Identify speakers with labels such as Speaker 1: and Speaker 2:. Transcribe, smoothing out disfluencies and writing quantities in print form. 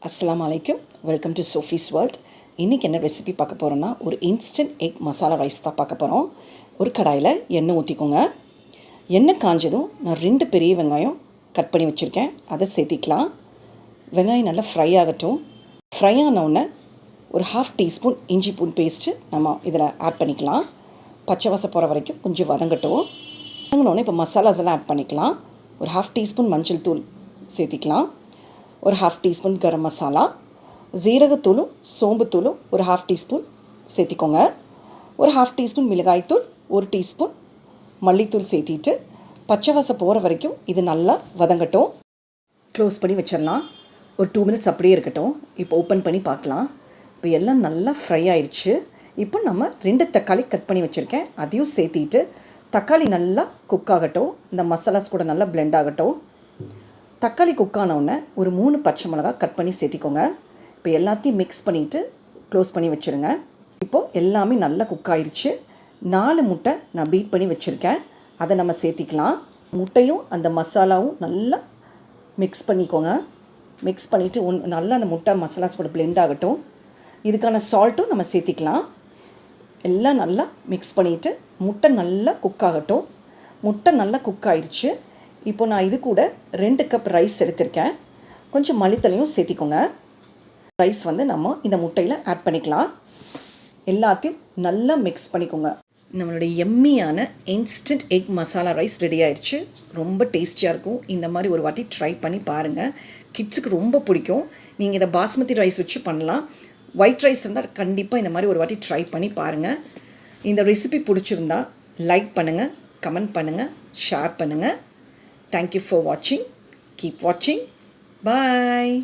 Speaker 1: அஸ்ஸலாமு அலைக்கும். Welcome to Sophie's world. இன்றைக்கி என்ன ரெசிபி பார்க்க போகிறோன்னா, ஒரு இன்ஸ்டன்ட் எக் மசாலா ரைஸ் தான் பார்க்க போகிறோம். ஒரு கடாயில் எண்ணெய் ஊற்றிக்கோங்க. எண்ணெய் காஞ்சதும் நான் 2 பெரிய வெங்காயம் கட் பண்ணி வச்சுருக்கேன், அதை சேர்த்திக்கலாம். வெங்காயம் நல்லா ஃப்ரை ஆகட்டும். ஃப்ரை ஆனவுடனே ஒரு 1/2 டீஸ்பூன் இஞ்சி பூண்டு பேஸ்ட்டு நம்ம இதில் ஆட் பண்ணிக்கலாம். பச்சை வாசம் போகிற வரைக்கும் கொஞ்சம் வதங்கட்டும். வதங்கினோடனே இப்போ மசாலாஸ் எல்லாம் ஆட் பண்ணிக்கலாம். ஒரு 1/2 டீஸ்பூன் மஞ்சள் தூள் சேர்த்திக்கலாம். ஒரு 1/2 டீஸ்பூன் கரம் மசாலா, ஜீரகத்தூளும் சோம்புத்தூளும் ஒரு 1/2 டீஸ்பூன் சேர்த்திக்கோங்க. ஒரு 1/2 டீஸ்பூன் மிளகாய்த்தூள், 1 டீஸ்பூன் மல்லித்தூள் சேர்த்திட்டு பச்சை வாசம் போகிற வரைக்கும் இது நல்லா வதங்கட்டும். க்ளோஸ் பண்ணி வச்சிடலாம். ஒரு 2 மினிட்ஸ் அப்படியே இருக்கட்டும். இப்போ ஓப்பன் பண்ணி பார்க்கலாம். இப்போ எல்லாம் நல்லா ஃப்ரை ஆயிடுச்சு. இப்போ நம்ம 2 தக்காளி கட் பண்ணி வச்சுருக்கேன், அதையும் சேர்த்திட்டு தக்காளி நல்லா குக் ஆகட்டும். இந்த மசாலாஸ் கூட நல்லா பிளெண்ட் ஆகட்டும். தக்காளி குக் ஆனவுடனே ஒரு 3 பச்சை மிளகா கட் பண்ணி சேர்த்திக்கோங்க. இப்போ எல்லாத்தையும் மிக்ஸ் பண்ணிவிட்டு க்ளோஸ் பண்ணி வச்சுருங்க. இப்போது எல்லாமே நல்லா குக் ஆயிடுச்சு. 4 முட்டை நான் பீட் பண்ணி வச்சுருக்கேன், அதை நம்ம சேர்த்திக்கலாம். முட்டையும் அந்த மசாலாவும் நல்லா மிக்ஸ் பண்ணிக்கோங்க. மிக்ஸ் பண்ணிவிட்டு நல்லா அந்த முட்டை மசாலாஸ் கூட பிளெண்ட் ஆகட்டும். இதுக்கான சால்ட்டும் நம்ம சேர்த்திக்கலாம். எல்லாம் நல்லா மிக்ஸ் பண்ணிவிட்டு முட்டை நல்லா குக் ஆகட்டும். முட்டை நல்லா குக் ஆயிடுச்சு. இப்போ நான் இது கூட 2 கப் ரைஸ் எடுத்திருக்கேன். கொஞ்சம் மல்லித்தலையும் சேர்த்திக்கோங்க. ரைஸ் நம்ம இந்த முட்டையில் ஆட் பண்ணிக்கலாம். எல்லாத்தையும் நல்லா மிக்ஸ் பண்ணிக்கோங்க. நம்மளுடைய எம்மியான instant egg masala rice ready ஆயிடுச்சு. ரொம்ப டேஸ்டியாக இருக்கும். இந்த மாதிரி ஒரு வாட்டி ட்ரை பண்ணி பாருங்கள். கிட்ஸுக்கு ரொம்ப பிடிக்கும். நீங்கள் இதை பாஸ்மதி ரைஸ் வச்சு பண்ணலாம். ஒயிட் ரைஸ் இருந்தால் கண்டிப்பாக இந்த மாதிரி ஒரு வாட்டி ட்ரை பண்ணி பாருங்கள். இந்த ரெசிபி பிடிச்சிருந்தா லைக் பண்ணுங்கள், கமெண்ட் பண்ணுங்கள், ஷேர் பண்ணுங்கள். Thank you for watching. Keep watching. Bye.